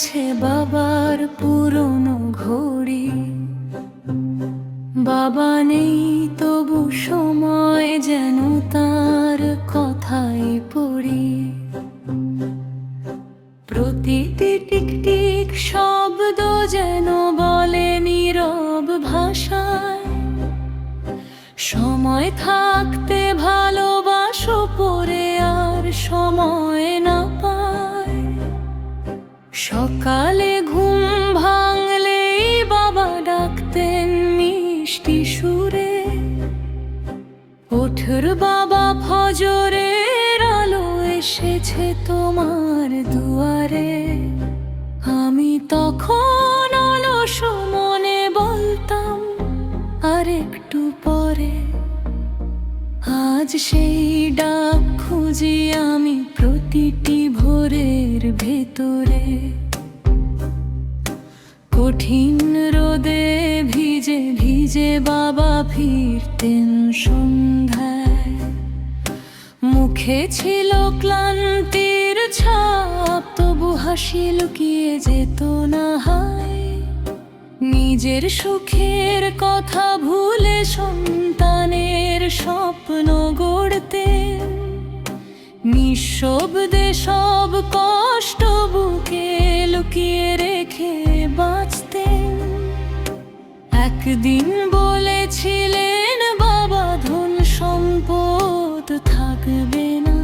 আছে বাবার পুরনো ঘড়ি। বাবা নেই তবু সময় যেন তার কথাই পড়ি। প্রতিটি টিকটিক শব্দ যেন বলে নীরব ভাষায়, সময় থাকতে ভালোবাসো পরে আর সময় না পায়। সকালে ঘুম ভাঙলেই বাবা ডাকতেন মিষ্টি সুরে, ওঠর বাবা ফজরের আলো এসেছে তোমার দুয়ারে। আমি তখন অলস মনে বলতাম আর একটু পরে। আজ সেই ডাক খুঁজি আমি প্রতিটি ভোরের ভেতরে। কঠিন রোদে ভিজে ভিজে বাবা ফিরতেন সন্ধ্যায়। মুখে ছিল ক্লান্তির ছাপ, তবু হাসি লুকিয়ে যেত না হায়। নিজের সুখের কথা ভুলে সন্তানের স্বপ্ন গড়তেন। নিঃশব্দে সব কষ্ট বুকে লুকিয়ে রেখে বাঁচতেন। একদিন বলেছিলেন বাবা ধন সম্পদ থাকবে না,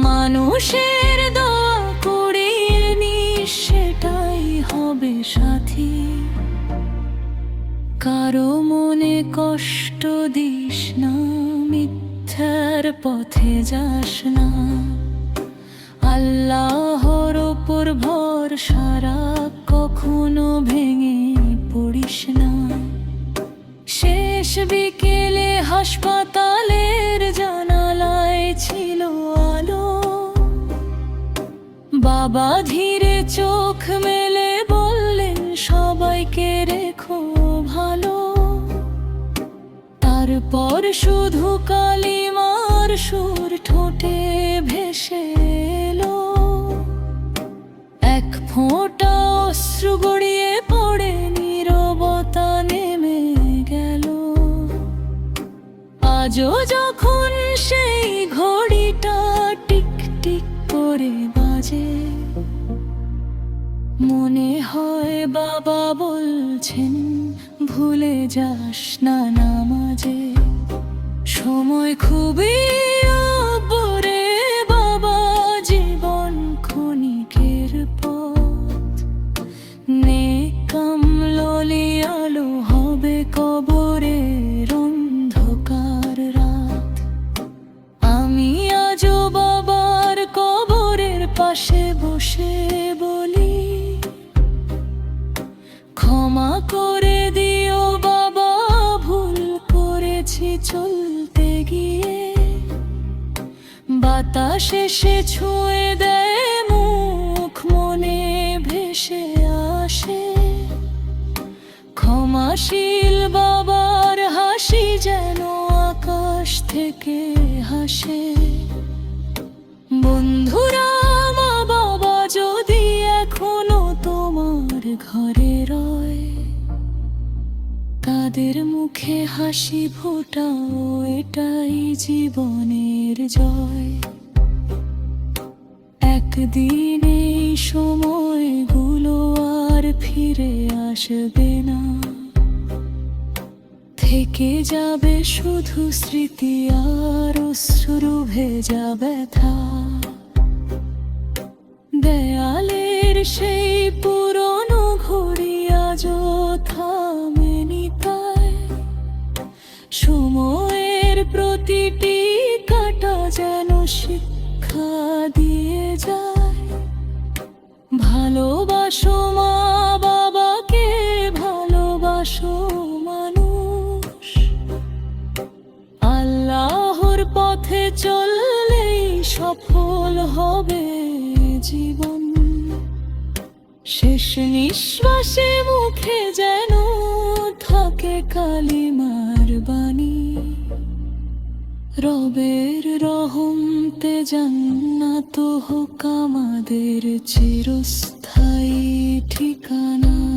মানুষের দোয়া করিয়ে নিস সেটাই হবে সাথী। কারো মনে কষ্ট দিস না, মিথ্যার পথে যাস না। আল্লাহর ওপর ভরসা রাখ, কখনো ভেঙে পড়িস না। শেষ বিকেলে হাসপাতালের জানালায় ছিল আলো। বাবা ধীরে চোখ মেলে বললেন সবাইকে রেখো ভালো। তারপর শুধু কালিমার সুর ঠোঁটে ভেসে এলো। এক ফোঁটা অশ্রু গড়িয়ে পড়ে নীরবতা নেমে গেল। আজও যখন সেই ঘড়িটা টিক টিক করে বাজে, মনে হয় বাবা বলছেন ভুলে যাস না নামাজে। সময় খুবই অপরে বাবা, জীবন ক্ষণিকের পথ। নেক কামলি আলো হবে কবরের অন্ধকার রাত। আমি আজও বাবার কবরের পাশে বসে বলি, ক্ষমা করে দিও বাবা, ভুল করেছি চলতে গিয়ে। বাতাস এসে ছুঁয়ে দেয় মুখ, মনে ভেসে আসে ক্ষমাশীল বাবার হাসি, যেন আকাশ থেকে হাসে। বন্ধুরা, মা বাবা যদি এখনো তোমার ঘরে রয়, তাদের মুখে হাসি ফোটাও, এটাই জীবনের জয়। একদিন এই সময়গুলো আর ফিরে আসবে না, থেকে যাবে শুধু স্মৃতি আর অশ্রু ভেজা ব্যথা। দেয়ালের সেই পুরনো ঘড়ি আজও থামেনি তাই। সময়ের প্রতিটি কাঁটা যেন শিক্ষা দিয়ে যায়। ভালোবাসো মা বাবাকে, ভালোবাসো মানুষ। আল্লাহর পথে চললেই সফল হবে জীবন। শেষ নিঃশ্বাসে মুখে যেন থাকে কালিমার বাণী। রবের রহম দিগন্তে জান্নাত হোক আমাদের চিরস্থায়ী ঠিকানা।